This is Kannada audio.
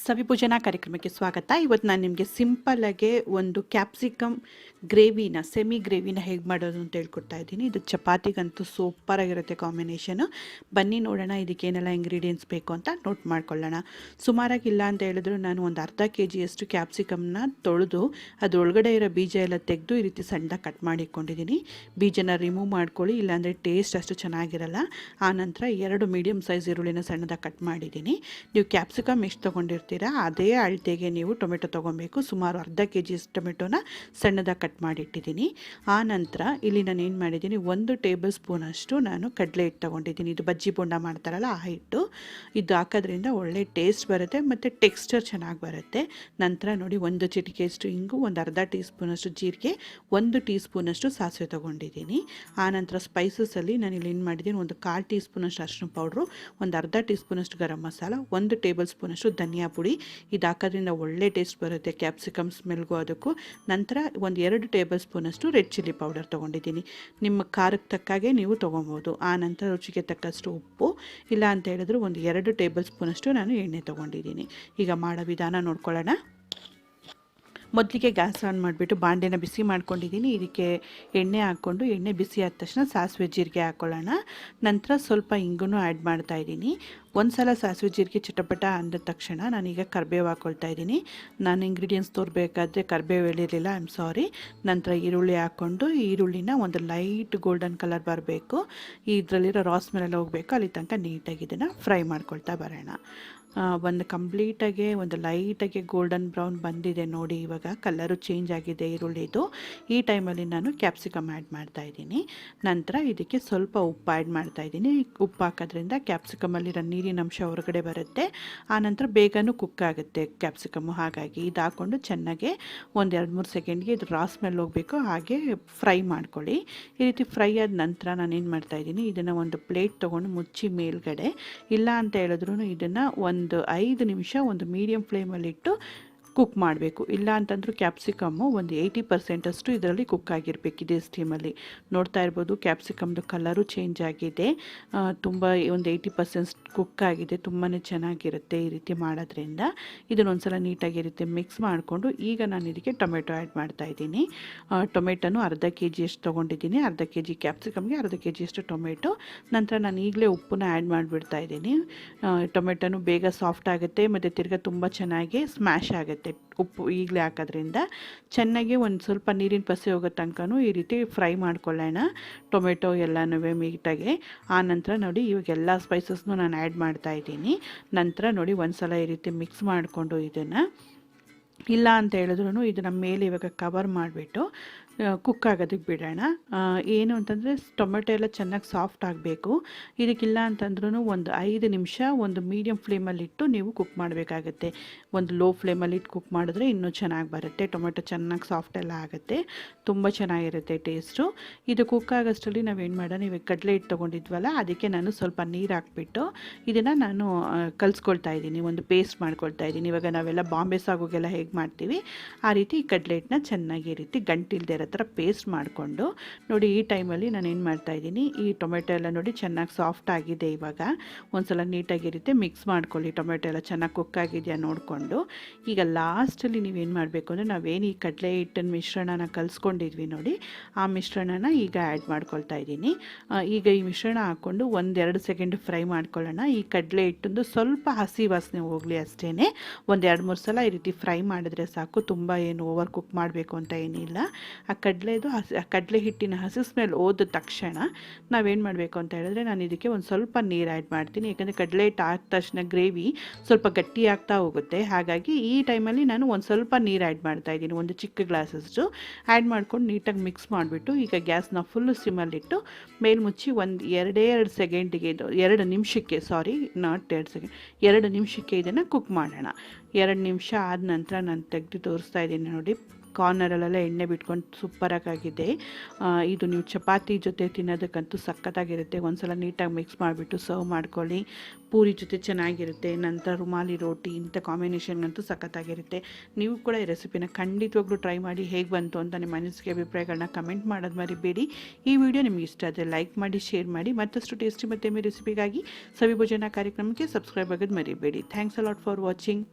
ಸವಿ ಭೋಜನ ಕಾರ್ಯಕ್ರಮಕ್ಕೆ ಸ್ವಾಗತ. ಇವತ್ತು ನಾನು ನಿಮಗೆ ಸಿಂಪಲ್ಲಾಗೆ ಒಂದು ಕ್ಯಾಪ್ಸಿಕಮ್ ಗ್ರೇವಿನ ಸೆಮಿ ಗ್ರೇವಿನ ಹೇಗೆ ಮಾಡೋದು ಅಂತ ಹೇಳ್ಕೊಡ್ತಾ ಇದ್ದೀನಿ. ಇದು ಚಪಾತಿಗಂತೂ ಸೂಪರಾಗಿರುತ್ತೆ ಕಾಂಬಿನೇಷನು. ಬನ್ನಿ ನೋಡೋಣ ಇದಕ್ಕೆ ಏನೆಲ್ಲ ಇಂಗ್ರೀಡಿಯೆಂಟ್ಸ್ ಬೇಕು ಅಂತ ನೋಟ್ ಮಾಡ್ಕೊಳ್ಳೋಣ. ಸುಮಾರಾಗಿಲ್ಲ ಅಂತ ಹೇಳಿದ್ರು ನಾನು ಒಂದು ಅರ್ಧ kg ಕ್ಯಾಪ್ಸಿಕಮ್ನ ತೊಳೆದು ಅದರೊಳಗಡೆ ಇರೋ ಬೀಜ ಎಲ್ಲ ತೆಗೆದು ಈ ರೀತಿ ಸಣ್ಣದಾಗಿ ಕಟ್ ಮಾಡಿಕೊಂಡಿದ್ದೀನಿ. ಬೀಜನ ರಿಮೂವ್ ಮಾಡ್ಕೊಳ್ಳಿ, ಇಲ್ಲಾಂದರೆ ಟೇಸ್ಟ್ ಅಷ್ಟು ಚೆನ್ನಾಗಿರಲ್ಲ. ಆನಂತರ 2 ಮೀಡಿಯಮ್ ಸೈಜ್ ಈರುಳ್ಳಿನ ಸಣ್ಣದಾಗಿ ಕಟ್ ಮಾಡಿದ್ದೀನಿ. ನೀವು ಕ್ಯಾಪ್ಸಿಕಮ್ ಎಷ್ಟು ತೊಗೊಂಡಿರ್ತೀರ ಅದೇ ಅಳತೆಗೆ ನೀವು ಟೊಮೆಟೊ ತೊಗೊಬೇಕು. ಸುಮಾರು ಅರ್ಧ kg ಟೊಮೆಟೊನ ಸಣ್ಣದಾಗಿ ಕಟ್ ಮಾಡಿಟ್ಟಿದ್ದೀನಿ. ಆ ನಂತರ ಇಲ್ಲಿ ನಾನು ಏನು ಮಾಡಿದ್ದೀನಿ, 1 ಟೇಬಲ್ ಸ್ಪೂನ್ ಅಷ್ಟು ನಾನು ಕಡಲೆ ಹಿಟ್ಟು ತೊಗೊಂಡಿದ್ದೀನಿ. ಇದು ಬಜ್ಜಿ ಬೋಂಡ ಮಾಡ್ತಾರಲ್ಲ ಆ ಹಿಟ್ಟು. ಇದು ಹಾಕೋದ್ರಿಂದ ಒಳ್ಳೆ ಟೇಸ್ಟ್ ಬರುತ್ತೆ ಮತ್ತು ಟೆಕ್ಸ್ಚರ್ ಚೆನ್ನಾಗಿ ಬರುತ್ತೆ. ನಂತರ ನೋಡಿ 1 ಚಿಟಿಕೆಯಷ್ಟು ಇಂಗು, ಒಂದು ಅರ್ಧ ಟೀ ಸ್ಪೂನಷ್ಟು ಜೀರಿಗೆ, 1 ಟೀ ಸ್ಪೂನಷ್ಟು ಸಾಸಿವೆ ತೊಗೊಂಡಿದ್ದೀನಿ. ಆನಂತರ ಸ್ಪೈಸಸಲ್ಲಿ ನಾನು ಇಲ್ಲಿ ಏನು ಮಾಡಿದ್ದೀನಿ, ಒಂದು 1/4 ಟೀ ಸ್ಪೂನಷ್ಟು ಅರಿಶಿನ ಪೌಡ್ರು, ಒಂದು ಅರ್ಧ ಟೀ ಸ್ಪೂನಷ್ಟು ಗರಂ ಮಸಾಲ, 1 ಟೇಬಲ್ ಸ್ಪೂನಷ್ಟು ಧನಿಯಾ ಪುಡಿ. ಇದು ಹಾಕೋದ್ರಿಂದ ಒಳ್ಳೆ ಟೇಸ್ಟ್ ಬರುತ್ತೆ ಕ್ಯಾಪ್ಸಿಕಮ್ ಸ್ಮೆಲ್ಗೂ ಅದಕ್ಕೂ. ನಂತರ ಒಂದು 2 ಟೇಬಲ್ ಸ್ಪೂನಷ್ಟು ರೆಡ್ ಚಿಲ್ಲಿ ಪೌಡರ್ ತೊಗೊಂಡಿದ್ದೀನಿ. ನಿಮ್ಮ ಖಾರಕ್ಕೆ ತಕ್ಕಾಗೆ ನೀವು ತೊಗೊಬೋದು. ಆ ನಂತರ ರುಚಿಗೆ ತಕ್ಕಷ್ಟು ಉಪ್ಪು, ಇಲ್ಲ ಅಂತ ಹೇಳಿದ್ರು ಒಂದು 2 ಟೇಬಲ್ ಸ್ಪೂನಷ್ಟು ನಾನು ಎಣ್ಣೆ ತೊಗೊಂಡಿದ್ದೀನಿ. ಈಗ ಮಾಡೋ ವಿಧಾನ ನೋಡ್ಕೊಳ್ಳೋಣ. ಮೊದಲಿಗೆ ಗ್ಯಾಸ್ ಆನ್ ಮಾಡಿಬಿಟ್ಟು ಬಾಂಡೆನ ಬಿಸಿ ಮಾಡ್ಕೊಂಡಿದ್ದೀನಿ. ಇದಕ್ಕೆ ಎಣ್ಣೆ ಹಾಕ್ಕೊಂಡು ಎಣ್ಣೆ ಬಿಸಿ ಆದ ತಕ್ಷಣ ಸಾಸಿವೆ ಜೀರಿಗೆ ಹಾಕ್ಕೊಳ್ಳೋಣ. ನಂತರ ಸ್ವಲ್ಪ ಇಂಗು ಆ್ಯಡ್ ಮಾಡ್ತಾಯಿದ್ದೀನಿ. ಒಂದು ಸಲ ಸಾಸಿವೆ ಜೀರಿಗೆ ಚಟಪಟ ಅಂದ ತಕ್ಷಣ ನಾನೀಗ ಕರಿಬೇವು ಹಾಕ್ಕೊಳ್ತಾ ಇದ್ದೀನಿ. ನಾನು ಇಂಗ್ರೀಡಿಯೆಂಟ್ಸ್ ತೋರಬೇಕಾದ್ರೆ ಕರಿಬೇವು ಹೇಳಿರಲಿಲ್ಲ, ಐ ಆಮ್ ಸಾರಿ. ನಂತರ ಈರುಳ್ಳಿ ಹಾಕ್ಕೊಂಡು ಈರುಳ್ಳಿನ ಒಂದು ಲೈಟ್ ಗೋಲ್ಡನ್ ಕಲರ್ ಬರಬೇಕು, ಇದರಲ್ಲಿರೋ ರಾ ಸ್ಮೆಲ್ ಎಲ್ಲ ಹೋಗಬೇಕು, ಅಲ್ಲಿ ತನಕ ನೀಟಾಗಿ ಇದನ್ನು ಫ್ರೈ ಮಾಡ್ಕೊಳ್ತಾ ಬರೋಣ. ಒಂದು ಕಂಪ್ಲೀಟಾಗಿ ಒಂದು ಲೈಟಾಗಿ ಗೋಲ್ಡನ್ ಬ್ರೌನ್ ಬಂದಿದೆ ನೋಡಿ. ಇವಾಗ ಕಲರು ಚೇಂಜ್ ಆಗಿದೆ ಈರುಳ್ಳಿದು. ಈ ಟೈಮಲ್ಲಿ ನಾನು ಕ್ಯಾಪ್ಸಿಕಮ್ ಆ್ಯಡ್ ಮಾಡ್ತಾಯಿದ್ದೀನಿ. ನಂತರ ಇದಕ್ಕೆ ಸ್ವಲ್ಪ ಉಪ್ಪು ಆ್ಯಡ್ ಮಾಡ್ತಾಯಿದ್ದೀನಿ. ಉಪ್ಪು ಹಾಕೋದ್ರಿಂದ ಕ್ಯಾಪ್ಸಿಕಮಲ್ಲಿರೋ ನೀರಿನ ಅಂಶ ಹೊರಗಡೆ ಬರುತ್ತೆ. ಆನಂತರ ಬೇಗನೂ ಕುಕ್ ಆಗುತ್ತೆ ಕ್ಯಾಪ್ಸಿಕಮ್ಮು. ಹಾಗಾಗಿ ಇದು ಹಾಕ್ಕೊಂಡು ಚೆನ್ನಾಗೆ ಒಂದು 2-3 ಸೆಕೆಂಡ್ಗೆ ಇದು ರಾ ಸ್ಮೆಲ್ ಹೋಗಬೇಕು, ಹಾಗೆ ಫ್ರೈ ಮಾಡ್ಕೊಳ್ಳಿ. ಈ ರೀತಿ ಫ್ರೈ ಆದ ನಂತರ ನಾನೇನು ಮಾಡ್ತಾಯಿದ್ದೀನಿ, ಇದನ್ನು ಒಂದು ಪ್ಲೇಟ್ ತೊಗೊಂಡು ಮುಚ್ಚಿ ಮೇಲ್ಗಡೆ, ಇಲ್ಲ ಅಂತ ಹೇಳಿದ್ರು ಇದನ್ನು ಒಂದು 5 ನಿಮಿಷ ಒಂದು ಮೀಡಿಯಮ್ ಫ್ಲೇಮಲ್ಲಿಟ್ಟು ಕುಕ್ ಮಾಡಬೇಕು. ಇಲ್ಲ ಅಂತಂದ್ರೂ ಕ್ಯಾಪ್ಸಿಕಮ್ಮು ಒಂದು 80% ಅಷ್ಟು ಇದರಲ್ಲಿ ಕುಕ್ ಆಗಿರಬೇಕು ಇದೇ ಸ್ಟೀಮಲ್ಲಿ. ನೋಡ್ತಾ ಇರ್ಬೋದು ಕ್ಯಾಪ್ಸಿಕಮ್ದು ಕಲರು ಚೇಂಜ್ ಆಗಿದೆ, ತುಂಬ ಒಂದು 80% ಕುಕ್ ಆಗಿದೆ. ತುಂಬಾ ಚೆನ್ನಾಗಿರುತ್ತೆ ಈ ರೀತಿ ಮಾಡೋದ್ರಿಂದ. ಇದನ್ನೊಂದು ಸಲ ನೀಟಾಗಿ ಇರುತ್ತೆ ಮಿಕ್ಸ್ ಮಾಡಿಕೊಂಡು ಈಗ ನಾನು ಇದಕ್ಕೆ ಟೊಮೆಟೊ ಆ್ಯಡ್ ಮಾಡ್ತಾಯಿದ್ದೀನಿ. ಟೊಮೆಟೊನು ಅರ್ಧ kg ಅಷ್ಟು ತೊಗೊಂಡಿದ್ದೀನಿ. ಅರ್ಧ kg ಕ್ಯಾಪ್ಸಿಕಮ್ಗೆ ಅರ್ಧ kg ಅಷ್ಟು ಟೊಮೆಟೊ. ನಂತರ ನಾನು ಈಗಲೇ ಉಪ್ಪನ್ನ ಆ್ಯಡ್ ಮಾಡಿಬಿಡ್ತಾ ಇದ್ದೀನಿ. ಟೊಮೆಟೊನು ಬೇಗ ಸಾಫ್ಟ್ ಆಗುತ್ತೆ ಮತ್ತು ತಿರ್ಗಾ ತುಂಬ ಚೆನ್ನಾಗಿ ಸ್ಮ್ಯಾಶ್ ಆಗುತ್ತೆ. ಉಪ್ಪು ಈಗಲೇ ಹಾಕೋದ್ರಿಂದ ಚೆನ್ನಾಗಿ ಒಂದು ಸ್ವಲ್ಪ ನೀರಿನ ಪಸೆ ಹೋಗೋ ತನಕನೂ ಈ ರೀತಿ ಫ್ರೈ ಮಾಡ್ಕೊಳ್ಳೋಣ ಟೊಮೆಟೊ ಎಲ್ಲನೂ ನೀಟಾಗಿ. ಆ ನಂತರ ನೋಡಿ ಇವಾಗ ಎಲ್ಲ ಸ್ಪೈಸಸ್ನೂ ನಾನು ಆ್ಯಡ್ ಮಾಡ್ತಾಯಿದ್ದೀನಿ. ನಂತರ ನೋಡಿ ಒಂದು ಸಲ ಈ ರೀತಿ ಮಿಕ್ಸ್ ಮಾಡಿಕೊಂಡು ಇದನ್ನು, ಇಲ್ಲ ಅಂತ ಹೇಳಿದ್ರು ಇದನ್ನು ಮೇಲೆ ಇವಾಗ ಕವರ್ ಮಾಡಿಬಿಟ್ಟು ಕುಕ್ ಆಗೋದಕ್ಕೆ ಬಿಡೋಣ. ಏನು ಅಂತಂದರೆ ಟೊಮೆಟೊ ಎಲ್ಲ ಚೆನ್ನಾಗಿ ಸಾಫ್ಟ್ ಆಗಬೇಕು. ಇದಕ್ಕಿಲ್ಲ ಅಂತಂದ್ರೂ ಒಂದು 5 ನಿಮಿಷ ಒಂದು ಮೀಡಿಯಮ್ ಫ್ಲೇಮಲ್ಲಿಟ್ಟು ನೀವು ಕುಕ್ ಮಾಡಬೇಕಾಗತ್ತೆ. ಒಂದು ಲೋ ಫ್ಲೇಮಲ್ಲಿಟ್ಟು ಕುಕ್ ಮಾಡಿದ್ರೆ ಇನ್ನೂ ಚೆನ್ನಾಗಿ ಬರುತ್ತೆ. ಟೊಮೆಟೊ ಚೆನ್ನಾಗಿ ಸಾಫ್ಟ್ ಎಲ್ಲ ಆಗುತ್ತೆ, ತುಂಬ ಚೆನ್ನಾಗಿರುತ್ತೆ ಟೇಸ್ಟು. ಇದು ಕುಕ್ ಆಗೋಷ್ಟರಲ್ಲಿ ನಾವೇನು ಮಾಡೋಣ, ಇವಾಗ ಕಡಲೆ ಹಿಟ್ಟು ತೊಗೊಂಡಿದ್ವಲ್ಲ ಅದಕ್ಕೆ ನಾನು ಸ್ವಲ್ಪ ನೀರು ಹಾಕ್ಬಿಟ್ಟು ಇದನ್ನು ನಾನು ಕಲಿಸ್ಕೊಳ್ತಾ ಇದ್ದೀನಿ, ಒಂದು ಪೇಸ್ಟ್ ಮಾಡ್ಕೊಳ್ತಾ ಇದ್ದೀನಿ. ಇವಾಗ ನಾವೆಲ್ಲ ಬಾಂಬೆ ಸಾಗುಗೆಲ್ಲ ಹೇಗೆ ಮಾಡ್ತೀವಿ ಆ ರೀತಿ ಕಡಲೆ ಹಿಟ್ಟನ್ನ ಚೆನ್ನಾಗಿ ಈ ರೀತಿ ಗಂಟಿಲ್ದೇ ಇರೋ ಥರ ಪೇಸ್ಟ್ ಮಾಡಿಕೊಂಡು ನೋಡಿ. ಈ ಟೈಮಲ್ಲಿ ನಾನು ಏನು ಮಾಡ್ತಾಯಿದ್ದೀನಿ, ಈ ಟೊಮೆಟೊ ಎಲ್ಲ ನೋಡಿ ಚೆನ್ನಾಗಿ ಸಾಫ್ಟ್ ಆಗಿದೆ. ಇವಾಗ ಒಂದು ಸಲ ನೀಟಾಗಿರುತ್ತೆ ಮಿಕ್ಸ್ ಮಾಡ್ಕೊಳ್ಳಿ. ಟೊಮೆಟೊ ಎಲ್ಲ ಚೆನ್ನಾಗಿ ಕುಕ್ ಆಗಿದೆಯಾ ನೋಡಿಕೊಂಡು. ಈಗ ಲಾಸ್ಟಲ್ಲಿ ನೀವೇನು ಮಾಡಬೇಕು ಅಂದರೆ, ನಾವೇನು ಈ ಕಡಲೆ ಹಿಟ್ಟಿನ ಮಿಶ್ರಣನ ಕಲಿಸ್ಕೊಂಡಿದ್ವಿ ನೋಡಿ, ಆ ಮಿಶ್ರಣನ ಈಗ ಆ್ಯಡ್ ಮಾಡ್ಕೊಳ್ತಾ ಇದ್ದೀನಿ. ಈಗ ಈ ಮಿಶ್ರಣ ಹಾಕ್ಕೊಂಡು 1-2 ಸೆಕೆಂಡ್ ಫ್ರೈ ಮಾಡ್ಕೊಳ್ಳೋಣ. ಈ ಕಡಲೆ ಹಿಟ್ಟಿಂದು ಸ್ವಲ್ಪ ಹಸಿ ವಾಸನೆ ಹೋಗಲಿ ಅಷ್ಟೇ. ಒಂದು 2-3 ಸಲ ಈ ರೀತಿ ಫ್ರೈ ಮಾಡಿದ್ರೆ ಸಾಕು, ತುಂಬ ಏನು ಓವರ್ ಕುಕ್ ಮಾಡಬೇಕು ಅಂತ ಏನಿಲ್ಲ. ಆ ಕಡಲೆ ಹಿಟ್ಟಿನ ಹಸಿ ಸ್ಮೆಲ್ ಹೋದ ತಕ್ಷಣ ನಾವೇನು ಮಾಡಬೇಕು ಅಂತ ಹೇಳಿದ್ರೆ, ನಾನು ಇದಕ್ಕೆ ಒಂದು ಸ್ವಲ್ಪ ನೀರು ಆ್ಯಡ್ ಮಾಡ್ತೀನಿ. ಯಾಕಂದರೆ ಕಡಲೆ ಹಿಟ್ಟು ಹಾಕಿದ ತಕ್ಷಣ ಗ್ರೇವಿ ಸ್ವಲ್ಪ ಗಟ್ಟಿ ಆಗ್ತಾ ಹೋಗುತ್ತೆ. ಹಾಗಾಗಿ ಈ ಟೈಮಲ್ಲಿ ನಾನು ಒಂದು ಸ್ವಲ್ಪ ನೀರು ಆ್ಯಡ್ ಮಾಡ್ತಾಯಿದ್ದೀನಿ, ಒಂದು ಚಿಕ್ಕ ಗ್ಲಾಸಷ್ಟು ಆ್ಯಡ್ ಮಾಡ್ಕೊಂಡು ನೀಟಾಗಿ ಮಿಕ್ಸ್ ಮಾಡಿಬಿಟ್ಟು ಈಗ ಗ್ಯಾಸ್ನ ಫುಲ್ಲು ಸಿಮ್ಮಲ್ಲಿಟ್ಟು ಮೇಲ್ಮುಚ್ಚಿ ಒಂದು 2 ಸೆಕೆಂಡಿಗೆ, 2 ನಿಮಿಷಕ್ಕೆ, ಸಾರಿ ನಾಟ್ 2 ಸೆಕೆಂಡ್, 2 ನಿಮಿಷಕ್ಕೆ ಇದನ್ನು ಕುಕ್ ಮಾಡೋಣ. 2 ನಿಮಿಷ ಆದ ನಂತರ ನಾನು ತೆಗೆದು ತೋರಿಸ್ತಾ ಇದ್ದೀನಿ ನೋಡಿ. ಕಾರ್ನರಲ್ಲೆಲ್ಲ ಎಣ್ಣೆ ಬಿಟ್ಕೊಂಡು ಸೂಪರಾಗಿದೆ. ಇದು ನೀವು ಚಪಾತಿ ಜೊತೆ ತಿನ್ನೋದಕ್ಕಂತೂ ಸಖತ್ತಾಗಿರುತ್ತೆ. ಒಂದ್ಸಲ ನೀಟಾಗಿ ಮಿಕ್ಸ್ ಮಾಡಿಬಿಟ್ಟು ಸರ್ವ್ ಮಾಡ್ಕೊಳ್ಳಿ. ಪೂರಿ ಜೊತೆ ಚೆನ್ನಾಗಿರುತ್ತೆ. ನಂತರ ರುಮಾಲಿ ರೋಟಿ ಇಂಥ ಕಾಂಬಿನೇಷನ್ಗಂತೂ ಸಖತ್ತಾಗಿರುತ್ತೆ. ನೀವು ಕೂಡ ಈ ರೆಸಿಪಿನ ಖಂಡಿತವಾಗ್ಲೂ ಟ್ರೈ ಮಾಡಿ. ಹೇಗೆ ಬಂತು ಅಂತ ನಿಮ್ಮ ಮನಸ್ಸಿಗೆ ಅಭಿಪ್ರಾಯಗಳನ್ನ ಕಮೆಂಟ್ ಮಾಡೋದು ಮರಿಬೇಡಿ. ಈ ವಿಡಿಯೋ ನಿಮಗೆ ಇಷ್ಟ ಆದರೆ ಲೈಕ್ ಮಾಡಿ, ಶೇರ್ ಮಾಡಿ. ಮತ್ತಷ್ಟು ಟೇಸ್ಟಿ ಮತ್ತು ರೆಸಿಪಿಗಾಗಿ ಸವಿ ಭೋಜನ ಕಾರ್ಯಕ್ರಮಕ್ಕೆ ಸಬ್ಸ್ಕ್ರೈಬ್ ಆಗೋದು ಮರಿಬೇಡಿ. Thanks a lot for watching.